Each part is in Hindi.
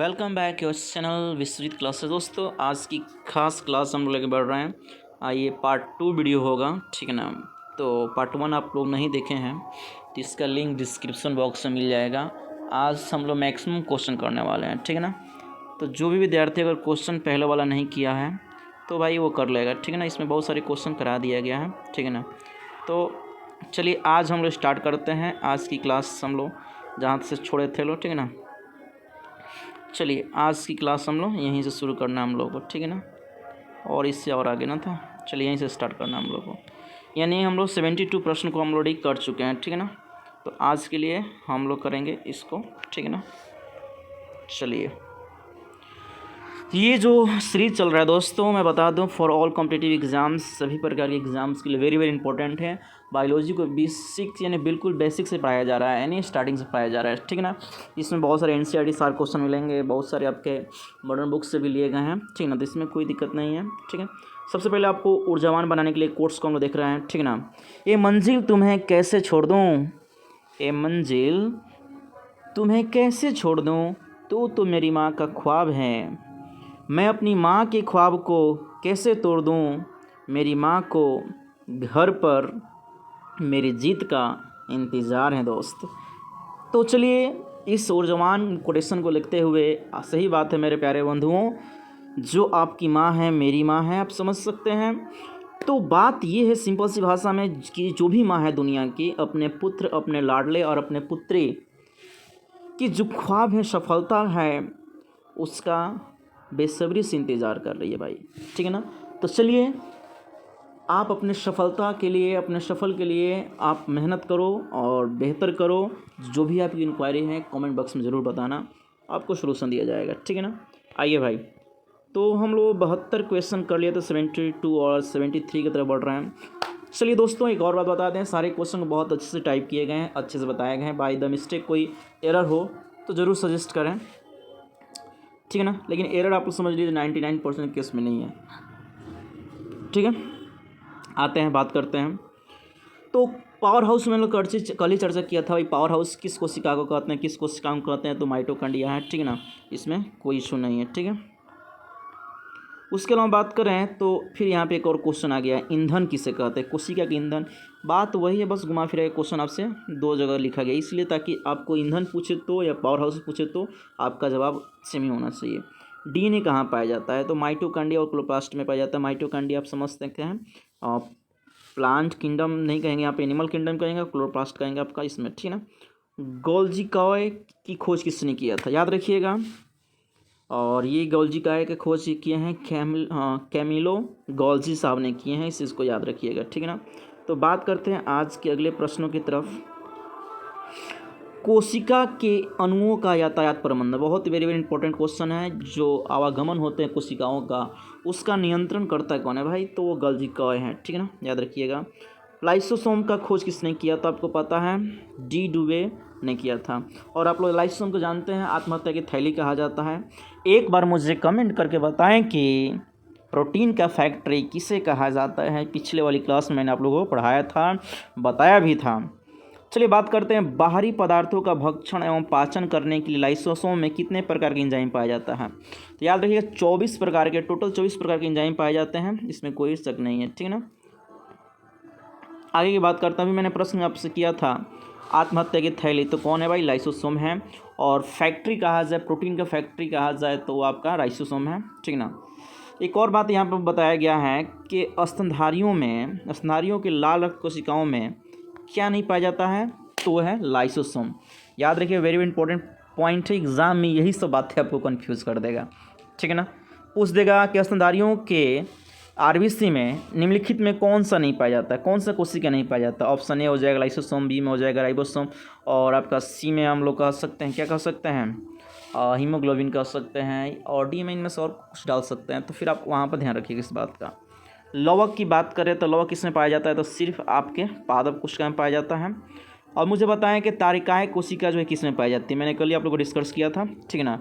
वेलकम बैक योर चैनल विस्तृत क्लासेस। दोस्तों आज की खास क्लास हम लोग लेके बढ़ रहे हैं। आइए पार्ट 2 वीडियो होगा, ठीक है ना। तो पार्ट 1 आप लोग नहीं देखे हैं तो इसका लिंक डिस्क्रिप्शन बॉक्स में मिल जाएगा। आज हम लोग मैक्सिमम क्वेश्चन करने वाले हैं, ठीक है ना। तो जो भी विद्यार्थी अगर क्वेश्चन पहले वाला नहीं किया है तो भाई वो कर लेगा, ठीक है ना। इसमें बहुत सारे क्वेश्चन करा दिया गया है, ठीक है ना। तो चलिए आज हम लोग स्टार्ट करते हैं आज की क्लास। हम लोग जहाँ से छोड़े थे लोग, ठीक है ना। चलिए आज की क्लास हम लोग यहीं से शुरू करना है हम लोग को, ठीक है ना। और इससे और आगे ना था, चलिए यहीं से स्टार्ट करना है हम लोग को। यानी हम लोग 72 प्रश्न को हम लोग कर चुके हैं, ठीक है ना। तो आज के लिए हम लोग करेंगे इसको, ठीक है ना। चलिए ये जो सीरीज चल रहा है दोस्तों, मैं बता दूं फॉर ऑल कॉम्पिटिटिव एग्ज़ाम्स, सभी प्रकार के एग्ज़ाम्स के लिए वेरी वेरी इंपॉर्टेंट है। बायोलॉजी को बेसिक यानी बिल्कुल बेसिक से पढ़ाया जा रहा है, यानी स्टार्टिंग से पढ़ाया जा रहा है, ठीक है ना। इसमें बहुत सारे NCERT सारे क्वेश्चन मिलेंगे, बहुत सारे आपके मॉडर्न बुक्स से भी लिए गए हैं, ठीक है ना। तो इसमें कोई दिक्कत नहीं है, ठीक है। सबसे पहले आपको ऊर्जावान बनाने के लिए कोर्स को हम लोग देख रहे हैं, ठीक है ना। ये मंजिल तुम्हें कैसे छोड़ दूँ, ये मंजिल तुम्हें कैसे छोड़ दूँ, तो मेरी माँ का ख्वाब है। मैं अपनी माँ के ख्वाब को कैसे तोड़ दूँ, मेरी माँ को घर पर मेरी जीत का इंतज़ार है दोस्त। तो चलिए इस ऊर्जावान कोटेशन को लिखते हुए, सही बात है मेरे प्यारे बंधुओं, जो आपकी माँ है मेरी माँ है, आप समझ सकते हैं। तो बात ये है सिंपल सी भाषा में कि जो भी माँ है दुनिया की, अपने पुत्र, अपने लाडले और अपने पुत्री की जो ख्वाब है, सफलता है, उसका बेसब्री से इंतज़ार कर रही है भाई, ठीक है ना। तो चलिए आप अपने सफलता के लिए, अपने सफल के लिए आप मेहनत करो और बेहतर करो। जो भी आपकी इंक्वायरी है कमेंट बॉक्स में ज़रूर बताना, आपको सोल्यूशन दिया जाएगा, ठीक है ना। आइए भाई, तो हम लोग 72 क्वेश्चन कर लिए, तो 72 और 73 की तरफ बढ़ रहे हैं। चलिए दोस्तों एक और बात बता दें, सारे क्वेश्चन बहुत अच्छे से टाइप किए गए हैं, अच्छे से बताए गए हैं। बाय द मिस्टेक कोई एरर हो तो ज़रूर सजेस्ट करें, ठीक है ना। लेकिन एरर आप लोग समझ लीजिए 99% केस में नहीं है, ठीक है। आते हैं, बात करते हैं। तो पावर हाउस में लोग कल ही चर्चा किया था भाई, पावर हाउस किस कोशिका को कहते हैं, किस कोशिका को कहते हैं, तो माइटोकॉन्ड्रिया है, ठीक है ना। इसमें कोई इशू नहीं है, ठीक है। उसके अलावा बात करें तो फिर यहाँ पे एक और क्वेश्चन आ गया है, ईंधन किसे कहते हैं, कोशिका के ईंधन। बात वही है, बस घुमा फिरा क्वेश्चन आपसे दो जगह लिखा गया, इसलिए ताकि आपको ईंधन पूछे तो या पावर हाउस पूछे तो आपका जवाब सेम ही होना चाहिए। DNA कहाँ पाया जाता है, तो माइटोकॉन्ड्रिया और क्लोरोप्लास्ट में पाया जाता है। माइटोकॉन्ड्रिया आप समझ सकते हैं, प्लांट किंगडम नहीं कहेंगे यहाँ पे, एनिमल किंगडम कहेंगे, क्लोरोप्लास्ट कहेंगे आपका इसमें, ठीक है ना। गोल्जी कॉय की खोज किसने किया था, याद रखिएगा। और ये गोल्जी काय के खोज किए हैं कैमिलो गोल्जी साहब ने किए हैं, इस चीज़ को याद रखिएगा, ठीक है ना। तो बात करते हैं आज के अगले प्रश्नों की तरफ। कोशिका के अणुओं का यातायात प्रबंधन, बहुत वेरी वेरी इंपॉर्टेंट क्वेश्चन है। जो आवागमन होते हैं कोशिकाओं का, उसका नियंत्रण करता है कौन है भाई, तो वो गोल्जी काय है, ठीक है ना, याद रखिएगा। लाइसोसोम का खोज किसने किया, तो आपको पता है डी डुवे ने किया था। और आप लोग लाइसोसोम को जानते हैं, आत्महत्या की थैली कहा जाता है। एक बार मुझे कमेंट करके बताएं कि प्रोटीन का फैक्ट्री किसे कहा जाता है। पिछले वाली क्लास में मैंने आप लोगों को पढ़ाया था, बताया भी था। चलिए बात करते हैं, बाहरी पदार्थों का भक्षण एवं पाचन करने के लिए लाइसोसोम में कितने प्रकार के एंजाइम पाया जाता है, तो याद रखिएगा 24 प्रकार के, टोटल 24 प्रकार के एंजाइम पाए जाते हैं, इसमें कोई शक नहीं है, ठीक है ना। आगे की बात करता हूँ, मैंने प्रश्न आपसे किया था आत्महत्या की थैली, तो कौन है भाई, लाइसोसोम है। और फैक्ट्री कहा जाए, प्रोटीन का फैक्ट्री कहा जाए तो वो आपका लाइसोसोम है, ठीक ना। एक और बात यहाँ पर बताया गया है कि स्तनधारियों के लाल रक्त कोशिकाओं में क्या नहीं पाया जाता है, तो वो है लाइसोसोम। याद रखिए वेरी इंपॉर्टेंट पॉइंट है, एग्जाम में यही सब बातें आपको कन्फ्यूज़ कर देगा, ठीक है ना। पूछ देगा कि स्तनधारियों के RBC में निम्नलिखित में कौन सा नहीं पाया जाता है, कौन सा कोशिका नहीं पाया जाता। ऑप्शन ए हो जाएगा लाइसोसोम, बी में हो जाएगा राइबोसोम, और आपका सी में हम लोग कह सकते हैं, क्या कह सकते हैं, हीमोग्लोबिन कह सकते हैं, और डी में इनमें से और कुछ डाल सकते हैं। तो फिर आप वहाँ पर ध्यान रखिएगा इस बात का। लवक की बात करें तो लवक किसमें पाया जाता है, तो सिर्फ आपके पादप कोशिका में पाया जाता है। और मुझे बताएं कि तारिकाएँ कोशिका जो है किसमें पाई जाती है, मैंने कल ही आप लोगों को डिस्कस किया था, ठीक है ना।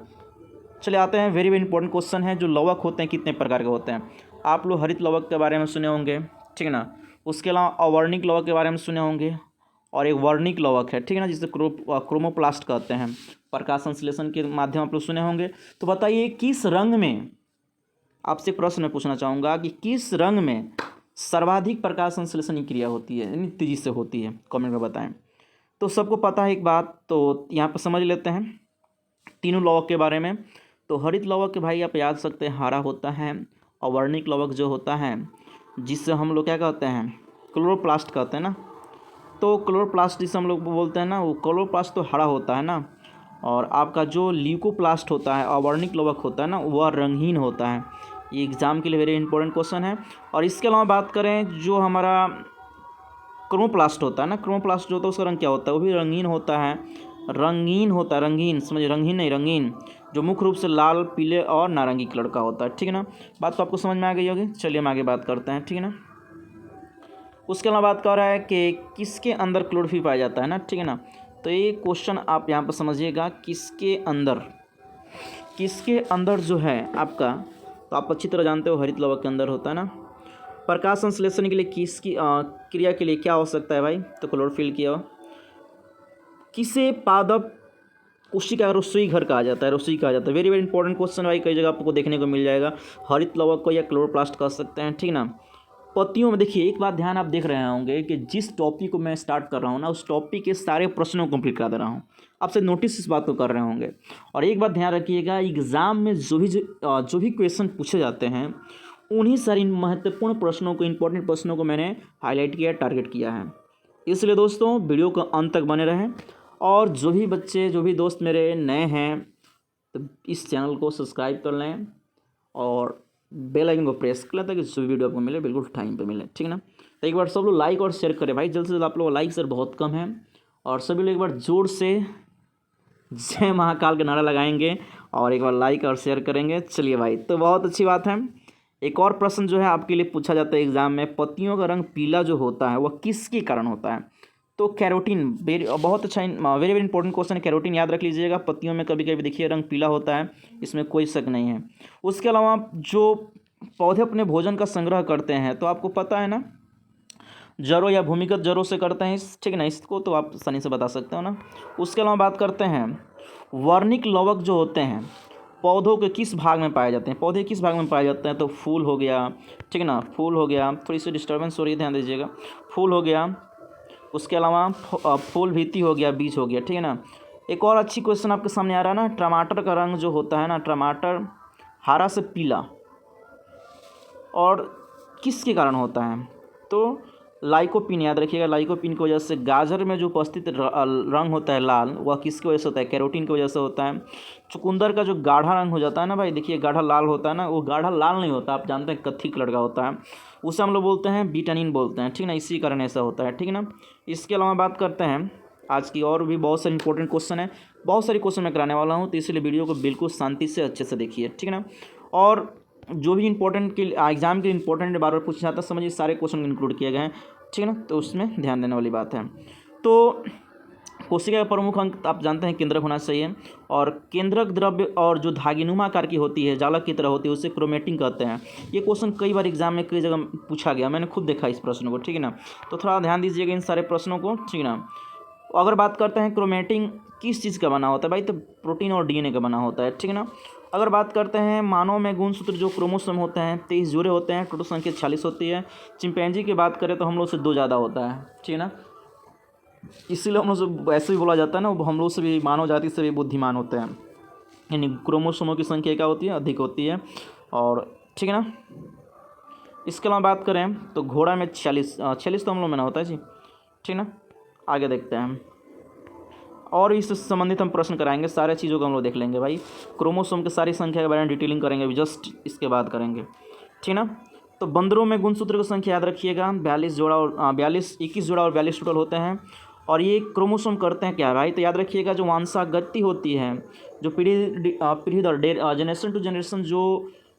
चले आते हैं, वेरी वेरी इंपॉर्टेंट क्वेश्चन है, जो लवक होते हैं कितने प्रकार के होते हैं। आप लोग हरित लवक के बारे में सुने होंगे, ठीक है ना। उसके अलावा अवर्णिक लवक के बारे में सुने होंगे, और एक वर्णिक लवक है, ठीक है ना, जिसे क्रोमोप्लास्ट कहते हैं। प्रकाश संश्लेषण के माध्यम आप लोग सुने होंगे। तो बताइए किस रंग में, आपसे प्रश्न मैं पूछना चाहूँगा कि किस रंग में सर्वाधिक प्रकाश संश्लेषण की क्रिया होती है, यानी तेजी से होती है, कमेंट में बताएं। तो सबको पता है एक बात, तो यहाँ पर समझ लेते हैं तीनों लवक के बारे में। तो हरित लवक के भाई आप याद सकते हैं हरा होता है, और वर्णिक लवक जो होता है जिससे हम लोग क्या कहते हैं, क्लोरोप्लास्ट कहते हैं ना। तो क्लोरोप्लास्ट जिसे हम लोग बोलते हैं ना, वो क्लोरोप्लास्ट तो हरा होता है ना, और आपका जो ल्यूकोप्लास्ट होता है और वर्णिक लवक होता है ना, वह रंगहीन होता है। ये एग्ज़ाम के लिए वेरी इंपॉर्टेंट क्वेश्चन है। और इसके अलावा बात करें जो हमारा क्रोमोप्लास्ट होता है ना, क्रोमोप्लास्ट जो होता है उसका रंग क्या होता है, वो भी रंगीन होता है, रंगीन होता है, रंगीन समझिए, रंगीन नहीं रंगीन, जो मुख्य रूप से लाल, पीले और नारंगी कलर का होता है, ठीक है ना। बात तो आपको समझ में आ गई होगी। चलिए हम आगे बात करते हैं, ठीक है ना। उसके अलावा बात कर रहा है कि किसके अंदर क्लोरोफिल पाया जाता है ना, ठीक है ना। तो ये क्वेश्चन आप यहाँ पर समझिएगा, किसके अंदर जो है आपका, तो आप अच्छी तरह जानते हो हरित लवक के अंदर होता है ना। प्रकाश संश्लेषण के लिए किसकी क्रिया के लिए क्या हो सकता है भाई, तो क्लोरोफिल की। किसे पादप कोशिका रसोई घर कहा जाता है, रसोई कहा जाता है। वेरी वेरी इंपॉर्टेंट क्वेश्चन भाई, कई जगह आपको देखने को मिल जाएगा। हरित लवक को या क्लोरोप्लास्ट कह सकते हैं, ठीक ना। पत्तियों में देखिए एक बात ध्यान आप देख रहे होंगे कि जिस टॉपिक को मैं स्टार्ट कर रहा हूँ ना, उस टॉपिक के सारे प्रश्नों को कंप्लीट करा दे रहा हूँ। आपसे नोटिस इस बात को कर रहे होंगे। और एक बात ध्यान रखिएगा, एग्ज़ाम में जो भी क्वेश्चन पूछे जाते हैं, उन्हीं सारे महत्वपूर्ण प्रश्नों को, इंपॉर्टेंट प्रश्नों को मैंने हाईलाइट किया, टारगेट किया है। इसलिए दोस्तों वीडियो को अंत तक बने रहें। और जो भी बच्चे, जो भी दोस्त मेरे नए हैं, तो इस चैनल को सब्सक्राइब कर लें और बेल आइकन को प्रेस कर लें, ताकि जो भी वीडियो आपको मिले बिल्कुल टाइम पे मिले, ठीक है ना। तो एक बार सब लोग लाइक और शेयर करें भाई, जल्द से जल्द। आप लोग लाइक शेयर बहुत कम है, और सभी लोग एक बार जोर से जय महाकाल का नारा लगाएंगे और एक बार लाइक और शेयर करेंगे। चलिए भाई, तो बहुत अच्छी बात है। एक और प्रश्न जो है आपके लिए पूछा जाता है एग्जाम में, पत्तियों का रंग पीला जो होता है वह किसके कारण होता है, तो कैरोटीन। बहुत अच्छा, वेरी वेरी इंपॉर्टेंट क्वेश्चन है। कैरोटीन याद रख लीजिएगा, पत्तियों में कभी कभी देखिए रंग पीला होता है, इसमें कोई शक नहीं है। उसके अलावा जो पौधे अपने भोजन का संग्रह करते हैं, तो आपको पता है ना, जड़ों या भूमिगत जड़ों से करते हैं, ठीक है ना, इसको तो आप आसानी से बता सकते हो ना। उसके अलावा बात करते हैं वर्णिक लवक जो होते हैं पौधों के किस भाग में पाए जाते हैं, पौधे किस भाग में पाए जाते हैं, तो फूल हो गया, ठीक है ना, फूल हो गया। थोड़ी सी डिस्टर्बेंस हो रही है, ध्यान दीजिएगा। फूल हो गया, उसके अलावा फूल भीती हो गया, बीज हो गया, ठीक है ना। एक और अच्छी क्वेश्चन आपके सामने आ रहा है ना, टमाटर का रंग जो होता है ना, टमाटर हरा से पीला और किसके कारण होता है, तो लाइकोपिन याद रखिएगा। लाइकोपिन की वजह से। गाजर में जो उपस्थित रंग होता है लाल, वह किसकी वजह से होता है, कैरोटीन की वजह से होता है। चुकंदर का जो गाढ़ा रंग हो जाता है ना भाई, देखिए गाढ़ा लाल होता है ना, वो गाढ़ा लाल नहीं होता, आप जानते हैं कत्थी कलर का होता है, उसे हम लोग बोलते हैं विटामिन बोलते हैं, ठीक ना, इसी कारण ऐसा होता है, ठीक है ना। इसके अलावा बात करते हैं आज की और भी बहुत सारे इंपॉर्टेंट क्वेश्चन है, बहुत सारे क्वेश्चन मैं कराने वाला हूँ, तो इसलिए वीडियो को बिल्कुल शांति से अच्छे से देखिए, ठीक है ना। और जो भी इंपॉर्टेंट के एग्जाम के इंपॉर्टेंट बार बार पूछा जाता है, समझिए सारे क्वेश्चन इंक्लूड किए गए हैं, ठीक है ना, तो उसमें ध्यान देने वाली बात है। तो कोशिका का प्रमुख अंग आप जानते हैं केंद्रक होना चाहिए, और केंद्रक द्रव्य और जो धागीनुमा आकार की होती है, जालक की तरह होती है, उसे क्रोमेटिन कहते हैं। ये क्वेश्चन कई बार एग्जाम में कई जगह पूछा गया, मैंने खुद देखा इस प्रश्न को, ठीक है ना। तो थोड़ा ध्यान दीजिएगा इन सारे प्रश्नों को, ठीक है ना। अगर बात करते हैं क्रोमेटिन किस चीज़ का बना होता है भाई, तो प्रोटीन और डीएनए का बना होता है, ठीक है ना। अगर बात करते हैं मानव में गुणसूत्र जो क्रोमोसोम होते हैं 23 जोड़े होते हैं, टोटल संख्या 46 होती है। चिंपैंजी की बात करें तो हम लोग से 2 ज़्यादा होता है, ठीक है ना, इसीलिए हम लोग से ऐसे भी बोला जाता है ना, वो हम लोग से भी, मानव जाति से भी बुद्धिमान होते हैं, यानी क्रोमोसोमों की संख्या क्या होती है, अधिक होती है, और ठीक है ना। इसके अलावा बात करें तो घोड़ा में 46 तो हम लोग में ना होता है जी, ठीक है ना। आगे देखते हैं, और इससे संबंधित हम प्रश्न कराएंगे, सारे चीज़ों को हम लोग देख लेंगे भाई। क्रोमोसोम की सारी संख्या के बारे में डिटेलिंग करेंगे, अभी जस्ट इसके बाद करेंगे, ठीक ना। तो बंदरों में गुणसूत्र की संख्या याद रखिएगा, 21 जोड़ा और 42 टोटल होते हैं। और ये क्रोमोसोम करते हैं क्या भाई, तो याद रखिएगा जो वंशागति होती है, जो पीढ़ी दर जनरेशन टू जनरेशन जो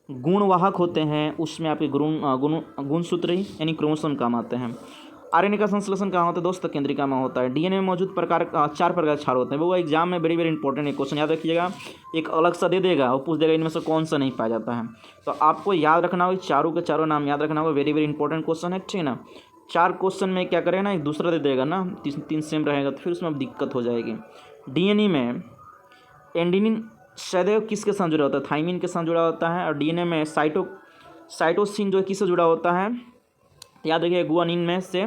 गुणवाहक होते हैं, उसमें आपके गुणसूत्र ही यानी क्रोमोसोम काम आते हैं। आरएनए का संश्लेषण कहाँ होता है दोस्तों, केंद्रिका में होता है। डीएनए में मौजूद 4 प्रकार के क्षार होते हैं, वो एग्जाम में वेरी वेरी इंपॉर्टेंट है, क्वेश्चन याद रखिएगा। एक अलग सा दे देगा, वो पूछ देगा इनमें से कौन सा नहीं पाया जाता है, तो आपको याद रखना होगा, चारों के चारों नाम याद रखना होगा, वेरी वेरी इंपॉर्टेंट क्वेश्चन है, ठीक है ना। 4 क्वेश्चन में क्या करेगा ना, एक दूसरा दे देगा ना, 3 सेम रहेगा, तो फिर उसमें अब दिक्कत हो जाएगी। डीएनए में एंडिनिन सदैव किसके साथ जुड़ा होता है, थाइमिन के साथ जुड़ा होता है। और डीएनए में साइटोसिन जो किससे जुड़ा होता है, याद रखिए गुआनिन में से।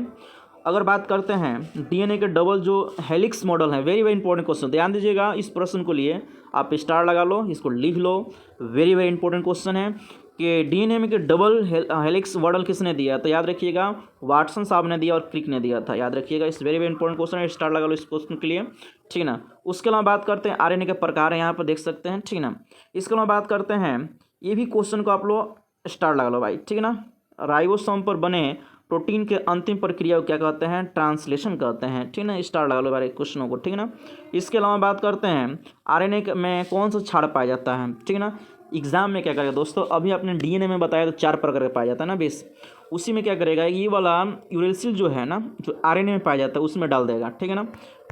अगर बात करते हैं डीएनए के डबल जो हेलिक्स मॉडल है, वेरी वेरी इंपॉर्टेंट क्वेश्चन, ध्यान दीजिएगा इस प्रश्न को लिए आप स्टार लगा लो, इसको लिख लो, वेरी वेरी इंपॉर्टेंट क्वेश्चन है कि डीएनए में के डबल हेलिक्स मॉडल किसने दिया, तो याद रखिएगा वाटसन साहब ने दिया और क्रिक ने दिया था, याद रखिएगा, इस वेरी वेरी इंपॉर्टेंट क्वेश्चन है, स्टार लगा लो इस क्वेश्चन के लिए, ठीक है ना। उसके अलावा बात करते हैं आरएनए के प्रकार, यहाँ पर देख सकते हैं, ठीक है ना। इसके अलावा बात करते हैं, ये भी क्वेश्चन को आप लोग स्टार लगा लो भाई, ठीक है ना। राइबोसोम पर बने प्रोटीन के अंतिम प्रक्रिया को क्या कहते हैं, ट्रांसलेशन कहते हैं, ठीक है ना, स्टार लगा लो बारे क्वेश्चनों को, ठीक है ना। इसके अलावा बात करते हैं आरएनए में कौन सा क्षार पाया जाता है, ठीक है ना। एग्जाम में क्या करेगा दोस्तों, अभी आपने डीएनए में बताया तो 4 प्रकार का पाया जाता है ना बेस, उसी में क्या करेगा ये वाला यूरेसिल जो है ना, जो आरएनए में पाया जाता है उसमें डाल देगा, ठीक है ना,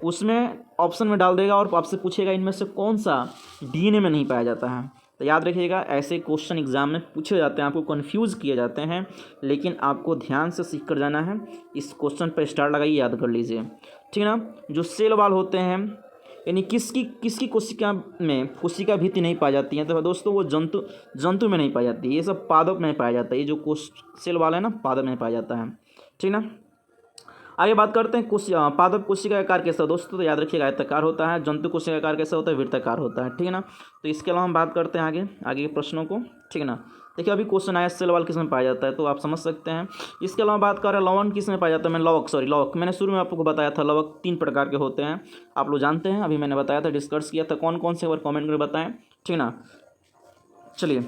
उसमें ऑप्शन में डाल देगा और आपसे पूछेगा इनमें से कौन सा डीएनए में नहीं पाया जाता है। तो याद रखिएगा ऐसे क्वेश्चन एग्जाम में पूछे जाते हैं, आपको कंफ्यूज किए जाते हैं, लेकिन आपको ध्यान से सीख कर जाना है। इस क्वेश्चन पर स्टार लगाइए, याद कर लीजिए, ठीक है ना। जो सेल वाल होते हैं, यानी किसकी कोशिका भित्ति नहीं पाई जाती है, तो दोस्तों वो जंतु में नहीं पाई जाती है, ये सब पादप में पाया जाता है, ये जो सेल वाल है ना पादप में पाया जाता है, ठीक ना। आगे बात करते हैं पादप कोशिका का आकार कैसा दोस्तों, तो याद रखिएगा आयताकार होता है। जंतु कोशिका का आकार कैसा होता है, वृत्ताकार होता है, ठीक है ना। तो इसके अलावा हम बात करते हैं आगे के प्रश्नों को, ठीक है ना। देखिए अभी क्वेश्चन आया सेल वाल किस में पाया जाता है, तो आप समझ सकते हैं। इसके अलावा बात कर रहे हैं लवण किस में पाया जाता है, लवक मैंने शुरू में आपको बताया था, लवक 3 प्रकार के होते हैं, आप लोग जानते हैं, अभी मैंने बताया था, डिस्कस किया था, कौन कौन से, एक बार कॉमेंट करके बताएं, ठीक है ना। चलिए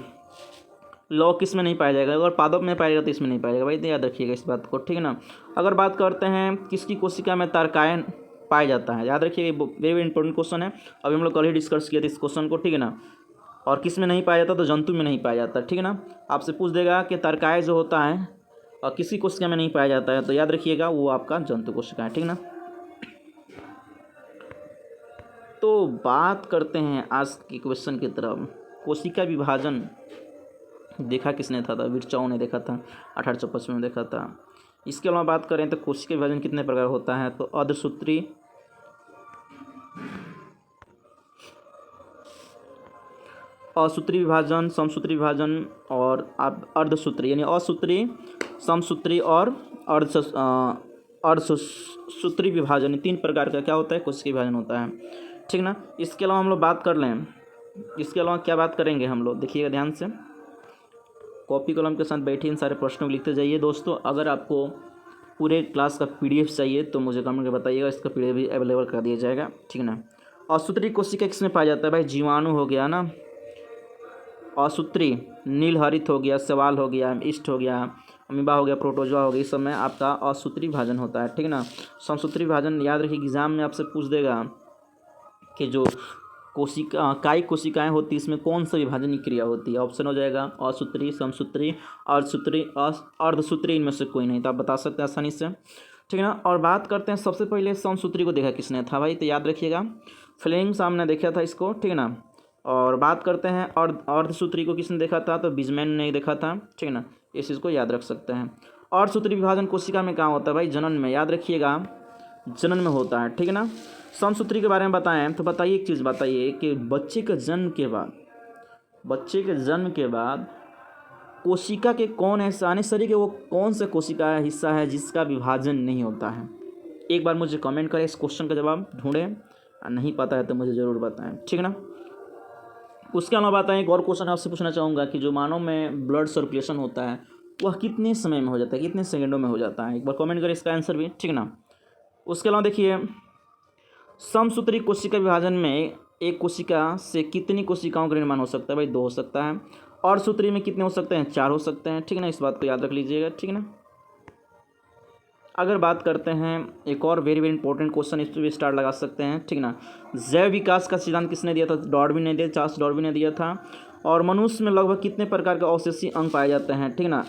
लौह किस में नहीं पाया जाएगा, अगर पादप में पाया जाएगा तो इसमें नहीं पाया जाएगा भाई, तो याद रखिएगा इस बात को, ठीक है ना। अगर बात करते हैं किसकी कोशिका में तारकायन पाया जाता है, याद रखिएगा वेरी इंपॉर्टेंट क्वेश्चन है, अभी हम लोग कल ही डिस्कस किए थे इस क्वेश्चन को, ठीक है ना। और किस में नहीं पाया जाता, तो जंतु में नहीं पाया जाता, ठीक है ना। आपसे पूछ देगा कि तारकाय जो होता है और किसी कोशिका में नहीं पाया जाता है, तो याद रखिएगा वो आपका जंतु कोशिका है, ठीक ना। तो बात करते हैं आज के क्वेश्चन की तरफ। कोशिका विभाजन देखा किसने था विरचाओ ने देखा था, 1855 में देखा था। इसके अलावा बात करें तो कोशिका विभाजन कितने प्रकार होता है, तो अर्धसूत्री, असूत्री विभाजन, समसूत्री विभाजन और अर्धसूत्री, यानी असूत्री, समसूत्री और अर्धसूत्री विभाजन, 3 प्रकार का क्या होता है, कोशिका विभाजन होता है, ठीक ना। इसके अलावा हम लोग बात कर लें, इसके अलावा क्या बात करेंगे हम लोग, देखिएगा ध्यान से, कॉपी कलम के साथ बैठिए, इन सारे प्रश्नों को लिखते जाइए दोस्तों। अगर आपको पूरे क्लास का PDF चाहिए तो मुझे कमेंट में बताइएगा, इसका PDF भी अवेलेबल कर दिया जाएगा, ठीक है ना। असूत्री कोशिका किसमें पाया जाता है भाई, जीवाणु हो गया ना, असूत्री नीलहरित हो गया, सवाल हो गया, ईस्ट हो गया, अमीबा हो गया, प्रोटोजोआ हो गया, इस सब में आपका असूत्री विभाजन होता है, ठीक है ना। समसूत्री विभाजन याद रखिए एग्जाम में आपसे पूछ देगा कि जो कोशिकाएं होती है इसमें कौन सा विभाजन की क्रिया होती है, ऑप्शन हो जाएगा असूत्री, समसूत्री, अर्धसूत्री, अर्धसूत्री, इनमें से कोई नहीं, तो आप बता सकते हैं आसानी से, ठीक है ना। और बात करते हैं सबसे पहले समसूत्री को देखा किसने था भाई, तो याद रखिएगा फ्लेमिंग सामने देखा था इसको, ठीक है ना। और बात करते हैं अर्धसूत्री को किसने देखा था, तो बिजमैन ने देखा था, ठीक है ना, इस चीज़ को याद रख सकते हैं। अर्धसूत्री विभाजन कोशिका में कहाँ होता है भाई, जनन में, याद रखिएगा जनन में होता है, ठीक है ना। समसूत्री के बारे में बताएं तो बताइए, एक चीज़ बताइए कि बच्चे के जन्म के बाद कोशिका के कौन ऐसा यानी शरीर के वो कौन सा कोशिका का हिस्सा है जिसका विभाजन नहीं होता है, एक बार मुझे कमेंट करें, इस क्वेश्चन का जवाब ढूंढें, नहीं पता है तो मुझे ज़रूर बताएं, ठीक है ना। उसके अलावा बताएं, एक और क्वेश्चन आपसे पूछना चाहूँगा कि जो मानव में ब्लड सर्कुलेशन होता है वह कितने समय में हो जाता है, कितने सेकंडों में हो जाता है, एक बार कमेंट करें इसका आंसर भी, ठीक है ना। उसके अलावा देखिए समसूत्री कोशिका विभाजन में एक कोशिका से कितनी कोशिकाओं का निर्माण हो सकता है भाई, 2 हो सकता है। और सूत्री में कितने हो सकते हैं, 4 हो सकते हैं, ठीक है ना, इस बात को याद रख लीजिएगा, ठीक है ना। अगर बात करते हैं एक और वेरी वेरी इंपॉर्टेंट क्वेश्चन, इस पर भी स्टार लगा सकते हैं, ठीक ना। जैव विकास का सिद्धांत किसने दिया था, डार्विन ने दिया, चार्ल्स डार्विन ने दिया था। और मनुष्य में लगभग कितने प्रकार के अवशेषीय अंग पाए जाते हैं, ठीक ना,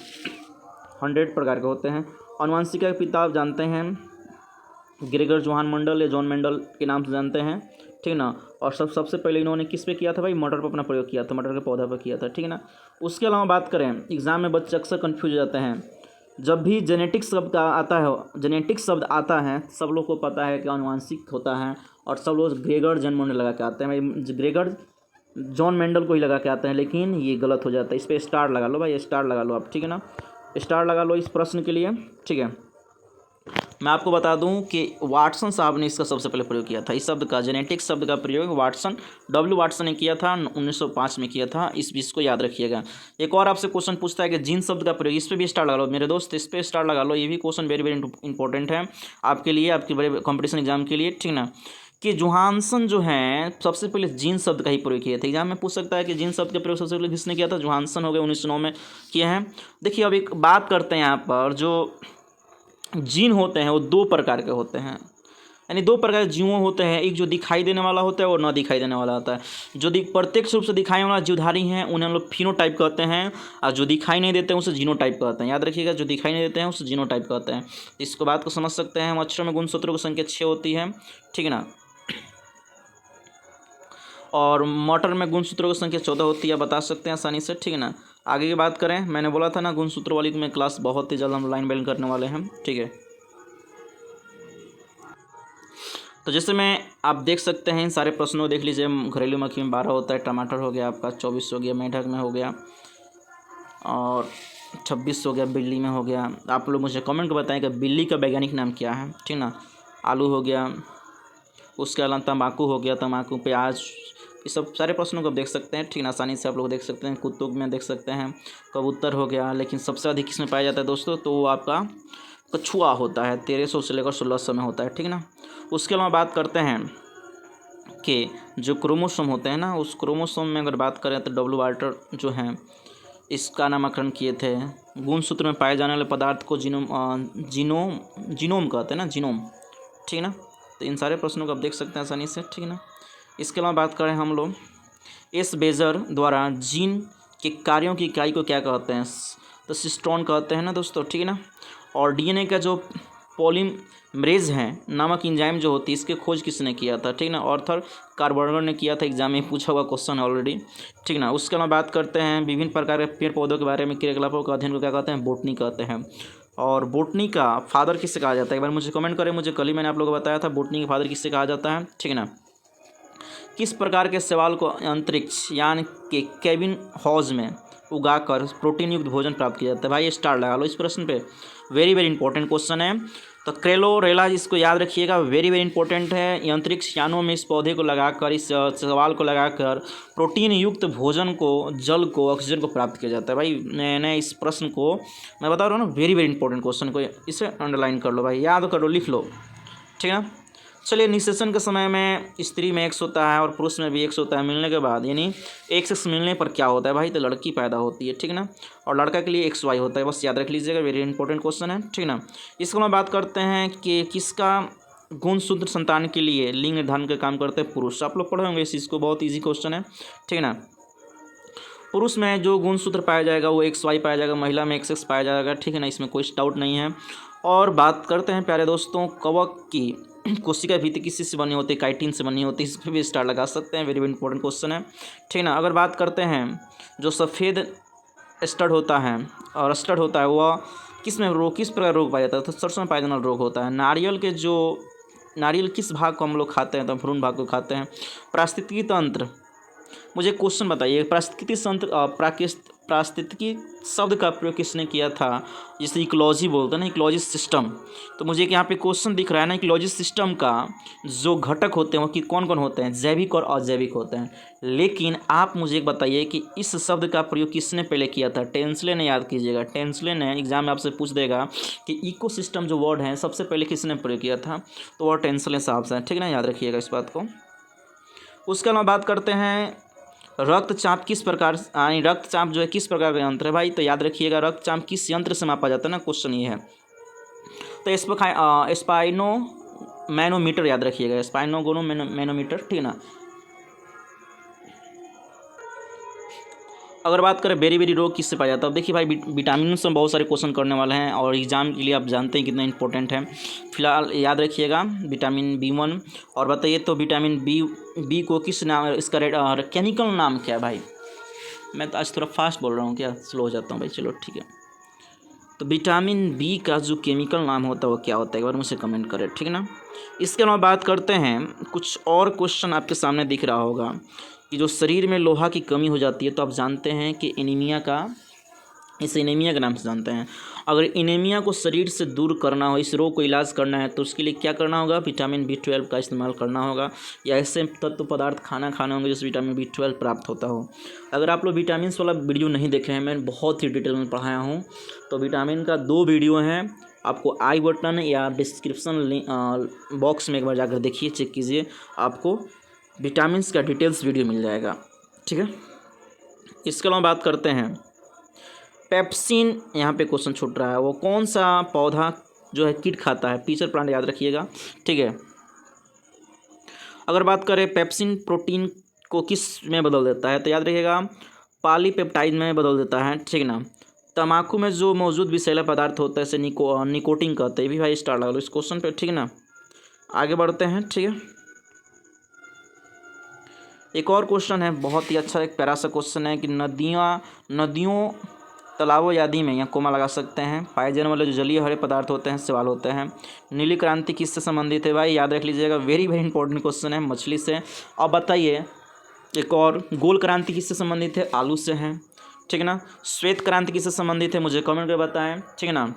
100 प्रकार के होते हैं। अनुवांशिका के पिता आप जानते हैं ग्रेगर जोहान मंडल या जॉन मेंडल के नाम से जानते हैं, ठीक ना। और सबसे पहले इन्होंने किस पे किया था भाई, मटर पर अपना प्रयोग किया था, मटर के पौधा पर किया था, ठीक है ना। उसके अलावा बात करें एग्जाम में बच्चे अक्सर कन्फ्यूज हो जाते हैं जब भी जेनेटिक्स शब्द का आता है, जेनेटिक्स शब्द आता है, सब लोग को पता है कि आनुवांशिक होता है, और सब लोग ग्रेगर जन्म लगा के आते हैं भाई, ग्रेगर जॉन मेंडल को ही लगा के आते हैं, लेकिन ये गलत हो जाता है। इस पर स्टार लगा लो भाई, स्टार लगा लो आप, ठीक है ना, स्टार लगा लो इस प्रश्न के लिए, ठीक है। मैं आपको बता दूं कि वाटसन साहब ने इसका सबसे पहले प्रयोग किया था, इस शब्द का, जेनेटिक्स शब्द का प्रयोग वाटसन, डब्ल्यू वाटसन ने किया था, 1905 में किया था। इस को याद रखिएगा। एक और आपसे क्वेश्चन पूछता है कि जीन शब्द का प्रयोग, इस पर भी स्टार लगा लो मेरे दोस्त, इस पर स्टार लगा लो, ये भी क्वेश्चन वेरी वेरी इंपॉर्टेंट है आपके लिए, आपके बड़े कॉम्पिटिशन एग्जाम के लिए, ठीक ना। कि जोहानसन जो है सबसे पहले जीन शब्द का ही प्रयोग किए थे। एग्जाम में पूछ सकता है कि जीन शब्द का प्रयोग सबसे पहले किसने किया था, जोहानसन हो गया, 1909 में किए हैं। देखिए अब एक बात करते हैं यहाँ पर, जो जीन होते हैं वो दो प्रकार के होते हैं, यानी दो प्रकार के जीवों होते हैं, एक जो दिखाई देने वाला होता है और न दिखाई देने वाला होता है। जो प्रत्यक्ष रूप से दिखाई वाला जीवधारी हैं उन्हें हम लोग फिनोटाइप कहते हैं, और जो दिखाई नहीं देते हैं उसे जीनोटाइप कहते हैं। याद रखिएगा, जो दिखाई नहीं देते हैं उसे जीनोटाइप कहते हैं। इसको बात को समझ सकते हैं हम। अक्षरों में गुणसूत्रों की संख्या 6 होती है, ठीक है ना, और मोटर में गुणसूत्रों की संख्या 14 होती है, बता सकते हैं आसानी से, ठीक है ना। आगे की बात करें, मैंने बोला था ना गुणसूत्र वाली में क्लास बहुत ही जल्द हम लाइन बेल करने वाले हैं, ठीक है। तो जैसे मैं आप देख सकते हैं इन सारे प्रश्नों को देख लीजिए। घरेलू मक्खी में 12 होता है, टमाटर हो गया आपका 24 हो गया, मेढक में हो गया, और 26 हो गया, बिल्ली में हो गया। आप लोग मुझे कमेंट को बताएं कि बिल्ली का वैज्ञानिक नाम क्या है, ठीक ना। आलू हो गया, उसके अलावा तम्बाकू हो गया, तम्बाकू, प्याज, ये सब सारे प्रश्नों को आप देख सकते हैं, ठीक ना, आसानी से आप लोग देख सकते हैं। कुत्तों में देख सकते हैं, कबूतर हो गया, लेकिन सबसे अधिक किसमें पाया जाता है दोस्तों, तो वो आपका कछुआ होता है, 1300 से लेकर 1600 में होता है, ठीक ना। उसके अलावा बात करते हैं कि जो क्रोमोसोम होते हैं ना, उस क्रोमोसोम में अगर बात करें तो डब्ल्यू वाल्टर जो हैं इसका नामकरण किए थे। गुणसूत्र में पाए जाने वाले पदार्थ को जीनोम कहते हैं ना, जीनोम, ठीक ना। तो इन सारे प्रश्नों को आप देख सकते हैं आसानी से, ठीक है ना। इसके अलावा बात करें हम लोग, एस बेजर द्वारा जीन के कार्यों की इकाई को क्या कहते हैं, तो सिस्टोन कहते हैं ना दोस्तों, ठीक है ना। और डीएनए का जो पॉलीमरेज है नामक एंजाइम जो होती है, इसके खोज किसने किया था, ठीक ना, आर्थर कार्बर्गर ने किया था। एग्जाम में पूछा हुआ क्वेश्चन है ऑलरेडी, ठीक ना। उसके अलावा बात करते हैं विभिन्न प्रकार के पेड़ पौधों के बारे में, क्रियाकलापों का अध्ययन को क्या कहते हैं, बोटनी कहते हैं। और बोटनी का फादर किससे कहा जाता है, एक बार मुझे कमेंट करें। मुझे कल ही मैंने आप लोगों को बताया था बोटनी के फादर किससे कहा जाता है, ठीक है ना। किस प्रकार के शैवाल को अंतरिक्ष यानी कि केबिन हाउस में उगाकर प्रोटीन युक्त भोजन प्राप्त किया जाता है, भाई स्टार लगा लो इस प्रश्न पे, वेरी वेरी इंपॉर्टेंट क्वेश्चन है। तो क्रेलोरेला, इसको याद रखिएगा, वेरी वेरी इंपॉर्टेंट है। अंतरिक्ष यानों में इस पौधे को लगाकर, इस शैवाल को लगाकर प्रोटीन युक्त भोजन को, जल को, ऑक्सीजन को प्राप्त किया जाता है। भाई मैंने इस प्रश्न को मैं बता रहा हूँ ना, वेरी वेरी इंपॉर्टेंट क्वेश्चन को, इसे अंडरलाइन कर लो भाई, याद कर लो, लिख लो, ठीक है। चलिए, निषेचन के समय में स्त्री में एक्स होता है और पुरुष में भी एक्स होता है, मिलने के बाद यानी एक से मिलने पर क्या होता है भाई, तो लड़की पैदा होती है, ठीक है ना। और लड़का के लिए एक्स वाई होता है, बस याद रख लीजिएगा, वेरी इंपॉर्टेंट क्वेश्चन है, ठीक ना। इसको हम बात करते हैं कि किसका गुणसूत्र संतान के लिए लिंग निर्धारण का काम करते हैं, पुरुष। आप लोग पढ़े होंगे इस चीज़ को, बहुत ईजी क्वेश्चन है, ठीक है ना। पुरुष में जो गुणसूत्र पाया जाएगा वो एक्स वाई पाया जाएगा, महिला में एक्स एक्स पाया जाएगा, ठीक है ना, इसमें कोई डाउट नहीं है। और बात करते हैं प्यारे दोस्तों, कवक की कोशिका भित्ति किसी से बनी होती है, काइटिन से बनी होती है, इस पर भी स्टार लगा सकते हैं, वेरी वेरी इंपॉर्टेंट क्वेश्चन है, ठीक है ना। अगर बात करते हैं जो सफ़ेद स्टड होता है और स्टड होता है वह किस में रोग, किस प्रकार रोग पाया जाता है, तो सरसों में पाया जाने वाला रोग होता है। नारियल के जो नारियल किस भाग को हम लोग खाते हैं, तो भ्रूण भाग को खाते हैं। पारिस्थितिकी तंत्र, मुझे क्वेश्चन बताइए, पारिस्थितिकी शब्द का प्रयोग किसने किया था, जिसे इकोलॉजी बोलते हैं ना, इकोलॉजी सिस्टम। तो मुझे यहाँ पे क्वेश्चन दिख रहा है ना, इकोलॉजी सिस्टम का जो घटक होते हैं वो कि कौन कौन होते हैं, जैविक और अजैविक होते हैं। लेकिन आप मुझे एक बताइए कि इस शब्द का प्रयोग किसने पहले किया था, टेंसले ने, याद कीजिएगा, टेंसले ने। एग्जाम में आपसे पूछ देगा कि इकोसिस्टम जो वर्ड है सबसे पहले किसने प्रयोग किया था, तो वह टेंसले साहब से, ठीक है ना, याद रखिएगा इस बात को। उसके अलावा बात करते हैं रक्तचाप किस प्रकार, यानी रक्तचाप जो है किस प्रकार का यंत्र है भाई, तो याद रखिएगा रक्तचाप किस यंत्र से मापा जाता है ना, क्वेश्चन ये है। तो स्पाइनो मैनोमीटर, याद रखिएगा, स्पाइनो मैनोमीटर, ठीक है ना। अगर बात करें बेरी बेरी रोग किससे पाया जाता है, अब देखिए भाई विटामिन से बहुत सारे क्वेश्चन करने वाले हैं और एग्जाम के लिए आप जानते हैं कितना इंपॉर्टेंट है। फिलहाल याद रखिएगा विटामिन B1। और बताइए तो विटामिन बी को किस नाम, इसका केमिकल नाम क्या है भाई। मैं तो आज थोड़ा फास्ट बोल रहा हूँ, क्या स्लो हो जाता हूँ भाई, चलो ठीक है। तो विटामिन बी का जो केमिकल नाम होता है वो क्या होता है, एक बार मुझे कमेंट करें, ठीक है ना। इसके अलावा बात करते हैं, कुछ और क्वेश्चन आपके सामने दिख रहा होगा कि जो शरीर में लोहा की कमी हो जाती है, तो आप जानते हैं कि एनीमिया का, इस एनीमिया के नाम से जानते हैं। अगर एनीमिया को शरीर से दूर करना हो, इस रोग को इलाज करना है, तो उसके लिए क्या करना होगा, विटामिन B12 का इस्तेमाल करना होगा, या ऐसे तत्व पदार्थ खाना खाने होंगे जिससे विटामिन B12 प्राप्त होता हो। अगर आप लोग विटामिन वाला वीडियो नहीं देखे हैं, मैं बहुत ही डिटेल में पढ़ाया हूँ, तो विटामिन का 2 वीडियो हैं, आपको आई बटन या डिस्क्रिप्शन बॉक्स में एक बार जाकर देखिए, चेक कीजिए, आपको विटामिन का डिटेल्स वीडियो मिल जाएगा, ठीक है। इसके अलावा बात करते हैं पेप्सिन, यहाँ पे क्वेश्चन छूट रहा है, वो कौन सा पौधा जो है कीट खाता है, फीचर प्लांट याद रखिएगा, ठीक है। अगर बात करें पेप्सिन प्रोटीन को किस में बदल देता है, तो याद रखिएगा पॉलीपेप्टाइड में बदल देता है, ठीक है ना। तम्बाकू में जो मौजूद विषैला पदार्थ होता है, इसे निकोटिन कहते हैं, ये भी भाई स्टार लगा लो इस क्वेश्चन पे, ठीक है ना। आगे बढ़ते हैं, ठीक है। एक और क्वेश्चन है, बहुत ही अच्छा एक प्यारा सा क्वेश्चन है कि नदियों तालाबों आदि में, यहाँ कोमा लगा सकते हैं, पाए जाने वाले जो जलीय हरे पदार्थ होते हैं सवाल होते हैं। नीली क्रांति किससे संबंधित है, भाई याद रख लीजिएगा, वेरी वेरी इंपॉर्टेंट क्वेश्चन है, मछली से। अब बताइए एक और, गोल क्रांति किससे संबंधित है, आलू से है, ठीक है ना। श्वेत क्रांति किससे संबंधित है, मुझे कमेंट करके बताएं, ठीक है ना।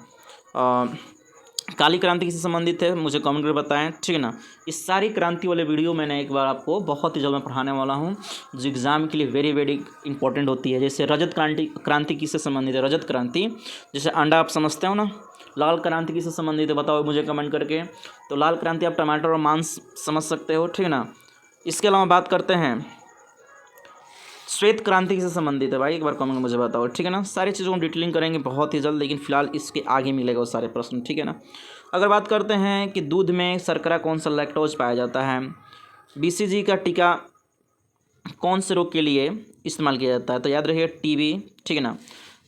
काली क्रांति किससे संबंधित है, मुझे कमेंट करके बताएं, ठीक है ना। इस सारी क्रांति वाले वीडियो मैंने एक बार आपको बहुत ही जल्द में पढ़ाने वाला हूं, जो एग्जाम के लिए वेरी वेरी इंपॉर्टेंट होती है। जैसे रजत क्रांति किससे संबंधित है, रजत क्रांति जैसे अंडा आप समझते हो ना। लाल क्रांति किससे संबंधित है, बताओ मुझे कमेंट करके। तो लाल क्रांति आप टमाटर और मांस समझ सकते हो, ठीक है ना। इसके अलावा बात करते हैं श्वेत क्रांति किससे संबंधित है, भाई एक बार कमेंट में मुझे बताओ, ठीक है ना। सारी चीज़ों को डिटेलिंग करेंगे बहुत ही जल्द, लेकिन फिलहाल इसके आगे मिलेगा वो सारे प्रश्न, ठीक है ना। अगर बात करते हैं कि दूध में शर्करा कौन सा लैक्टोज पाया जाता है, BCG का टीका कौन से रोग के लिए इस्तेमाल किया जाता है, तो याद रखिए टीबी, ठीक है ना।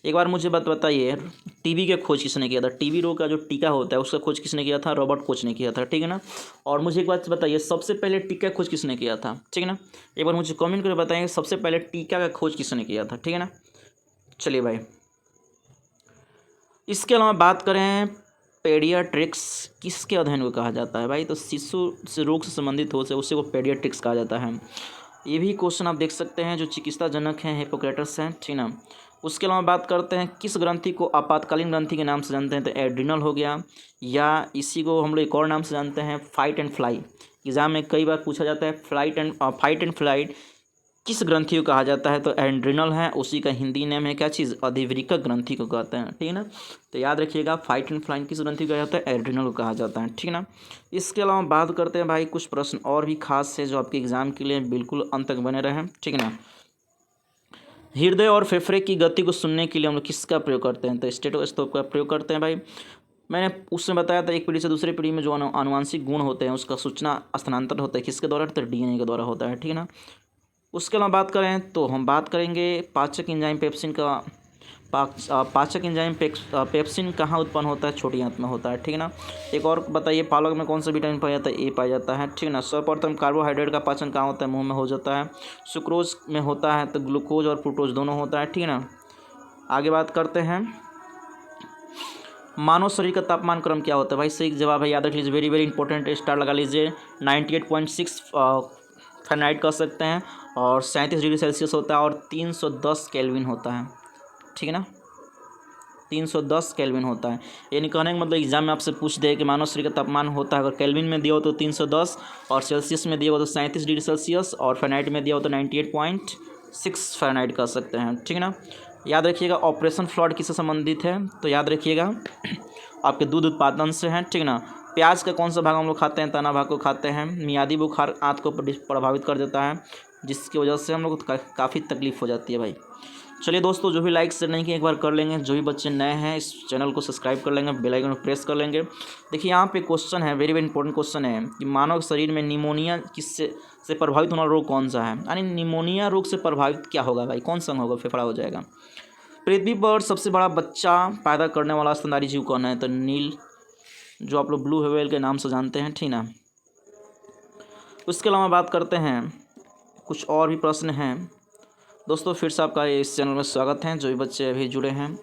एक बार मुझे बताइए टीबी की खोज किसने किया था, टीबी रोग का जो टीका होता है उसका खोज किसने किया था, रॉबर्ट कोच ने किया था, ठीक है ना। और मुझे एक बात बताइए सबसे पहले टीका खोज किसने किया था, ठीक है ना। एक बार मुझे कमेंट करके बताएंगे सबसे पहले टीका का खोज किसने किया था, ठीक है ना। चलिए भाई, इसके अलावा बात करें पेडियाट्रिक्स किसके अध्ययन को कहा जाता है, भाई तो शिशु से रोग से संबंधित हो से उसी को पेडियाट्रिक्स कहा जाता है। ये भी क्वेश्चन आप देख सकते हैं, जो चिकित्सा जनक हैं हिप्पोक्रेटस हैं, ठीक ना। उसके अलावा बात करते हैं किस ग्रंथि को आपातकालीन ग्रंथि के नाम से जानते हैं, तो एड्रिनल हो गया, या इसी को हम लोग एक और नाम से जानते हैं फाइट एंड फ्लाई। एग्जाम में कई बार पूछा जाता है फाइट एंड फ्लाइट किस ग्रंथि को कहा जाता है, तो एड्रिनल है, उसी का हिंदी नेम है क्या चीज़, अधिवृक्क ग्रंथि को कहते हैं, ठीक है ना। तो याद रखिएगा फाइट एंड फ्लाइट किस ग्रंथि को कहा जाता है, एड्रिनल को कहा जाता है, ठीक है ना। इसके अलावा बात करते हैं भाई कुछ प्रश्न और भी खास है जो आपके एग्जाम के लिए बिल्कुल अंत तक बने रहें, ठीक है ना। हृदय और फेफड़े की गति को सुनने के लिए हम लोग किसका प्रयोग करते हैं, तो स्टेथोस्कोप का प्रयोग करते हैं। भाई मैंने उसमें बताया था एक पीढ़ी से दूसरी पीढ़ी में जो आनुवांशिक गुण होते हैं उसका सूचना स्थानांतरण होता है किसके द्वारा, तो DNA के द्वारा होता है, ठीक है ना। उसके अलावा बात करें तो हम बात करेंगे पाचक एंजाइम पेप्सिन का, पाचक एंजाइम पेप्सिन कहाँ उत्पन्न होता है, छोटी आंत में होता है, ठीक है ना। एक और बताइए पालक में कौन सा विटामिन पाया जाता है, A पाया जाता है, ठीक है ना। सर्वप्रथम कार्बोहाइड्रेट का पाचन कहाँ होता है, मुंह में हो जाता है। सुक्रोज में होता है, तो ग्लूकोज और फ्रूक्टोज दोनों होता है, ठीक है ना। आगे बात करते हैं मानव शरीर का तापमान क्रम क्या होता है, भाई सही जवाब है, याद रख लीजिए, वेरी वेरी इंपॉर्टेंट, स्टार लगा लीजिए। 98.6 फ़ारेनहाइट कर सकते हैं, और 37 डिग्री सेल्सियस होता है, और 310 केल्विन होता है, ठीक है ना। 310 केल्विन होता है, यानी कहने का मतलब एग्जाम में आपसे पूछ दे कि मानव शरीर का तापमान होता है, अगर केल्विन में दिया हो तो 310, और सेल्सियस में दिया हो तो 37 डिग्री सेल्सियस, और फ़ारेनहाइट में दिया हो तो 98.6 फ़ारेनहाइट कर सकते हैं, ठीक है ना। याद रखिएगा ऑपरेशन फ्लड किससे संबंधित है, तो याद रखिएगा आपके दूध उत्पादन से हैं, ठीक है ना। प्याज का कौन सा भाग हम लोग खाते हैं, तना भाग को खाते हैं। मियादी बुखार आंत को प्रभावित कर देता है, जिसकी वजह से हम लोग को काफ़ी तकलीफ हो जाती है भाई। चलिए दोस्तों, जो भी लाइक शेयर नहीं किए एक बार कर लेंगे, जो भी बच्चे नए हैं इस चैनल को सब्सक्राइब कर लेंगे, बेल आइकन प्रेस कर लेंगे। देखिए यहाँ पे क्वेश्चन है, वेरी वेरी इंपॉर्टेंट क्वेश्चन है कि मानव शरीर में निमोनिया किससे से प्रभावित होने वाला रोग कौन सा है, यानी निमोनिया रोग से प्रभावित क्या होगा भाई, कौन सा होगा, फेफड़ा हो जाएगा। पृथ्वी पर सबसे बड़ा बच्चा पैदा करने वाला स्तनधारी जीव कौन है, तो नील, जो आप लोग ब्लू व्हेल के नाम से जानते हैं, ठीक ना। उसके अलावा बात करते हैं कुछ और भी प्रश्न हैं दोस्तों। फिर से आपका इस चैनल में स्वागत है, जो भी बच्चे अभी जुड़े हैं।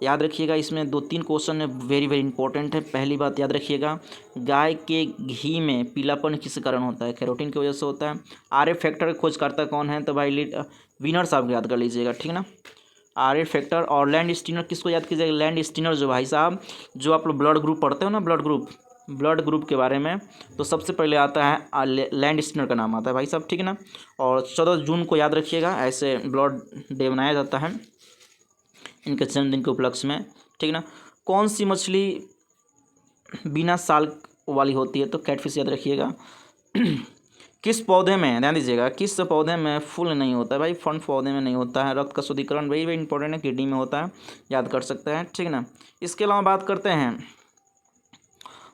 याद रखिएगा, इसमें 2-3 क्वेश्चन है, वेरी वेरी इंपॉर्टेंट है। पहली बात याद रखिएगा, गाय के घी में पीलापन किस कारण होता है? कैरोटीन की वजह से होता है। आर एफ फैक्टर खोजकर्ता कौन है? तो भाई विनर साहब याद कर लीजिएगा, ठीक ना। R F factor. और लैंड स्टीनर किसको याद कीजिएगा? लैंड स्टीनर जो भाई साहब, जो आप लोग ब्लड ग्रुप पढ़ते हो ना, ब्लड ग्रुप के बारे में, तो सबसे पहले आता है लैंड स्टीनर का नाम आता है भाई साहब, ठीक है ना। और 14 जून को याद रखिएगा, ऐसे ब्लड डे मनाया जाता है इनके जन्मदिन के उपलक्ष्य में, ठीक है ना। कौन सी मछली बिना साल वाली होती है? तो कैटफिश याद रखिएगा। किस पौधे में, ध्यान दीजिएगा, किस पौधे में फूल नहीं होता है? भाई फन पौधे में नहीं होता है। रक्त का शुद्धिकरण वही वही इंपॉर्टेंट है, किडनी में होता है, याद कर सकते हैं, ठीक है ना। इसके अलावा बात करते हैं,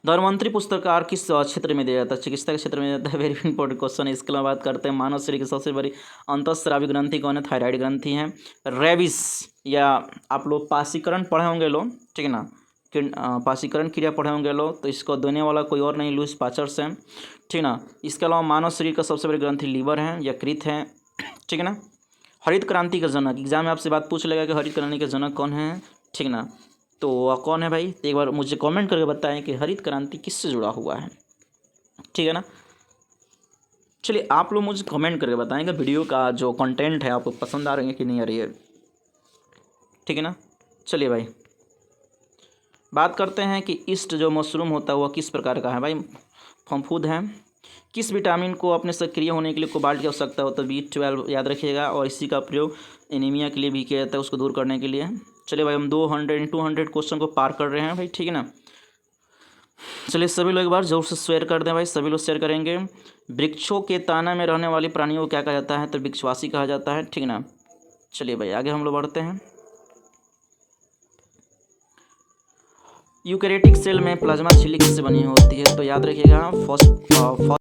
धन्वंतरि पुरस्कार किस क्षेत्र में दिया जाता है? चिकित्सा के क्षेत्र में दिया जाता है, वेरी इंपॉर्टेंट क्वेश्चन है। इसके अलावा बात करते हैं, मानव शरीर की सबसे बड़ी अंतःस्रावी ग्रंथि कौन है? थायराइड ग्रंथि है। रेबिस या आप लोग पासीकरण पढ़े होंगे लोग, ठीक है ना, पासीकरण क्रिया पढ़े होंगे लोग, तो इसको देने वाला कोई और नहीं, लुईस पास्चर है, ठीक ना। इसके अलावा मानव शरीर का सबसे बड़ी ग्रंथि लीवर है, यकृत है, ठीक है ना। हरित क्रांति का जनक, एग्जाम में आपसे बात पूछ लेगा कि हरित क्रांति का जनक कौन है, ठीक ना। तो कौन है भाई? एक बार मुझे कमेंट करके बताएं कि हरित क्रांति किससे जुड़ा हुआ है, ठीक है ना। चलिए आप लोग मुझे कमेंट करके बताएंगे वीडियो का जो कंटेंट है आपको पसंद आ रही है कि नहीं आ रही है, ठीक है ना। चलिए भाई बात करते हैं कि ईस्ट जो मशरूम होता है वह किस प्रकार का है? भाई फफूंद है। किस विटामिन को अपने सक्रिय होने के लिए कोबाल्ट की आवश्यकता होता है? B12 याद रखिएगा। और इसी का प्रयोग एनीमिया के लिए भी किया जाता है, उसको दूर करने के लिए। चलिए भाई हम 200 क्वेश्चन को पार कर रहे हैं भाई, ठीक है ना। चलिए सभी लोग एक बार जरूर से शेयर कर दें भाई, सभी लोग शेयर करेंगे। वृक्षों के ताना में रहने वाली प्राणियों को क्या कहा जाता है? तो वृक्षवासी कहा जाता है, ठीक है ना। चलिए भाई आगे हम लोग बढ़ते हैं। यूकैरियोटिक सेल में प्लाज्मा झिल्ली किससे बनी होती है? तो याद रखिएगा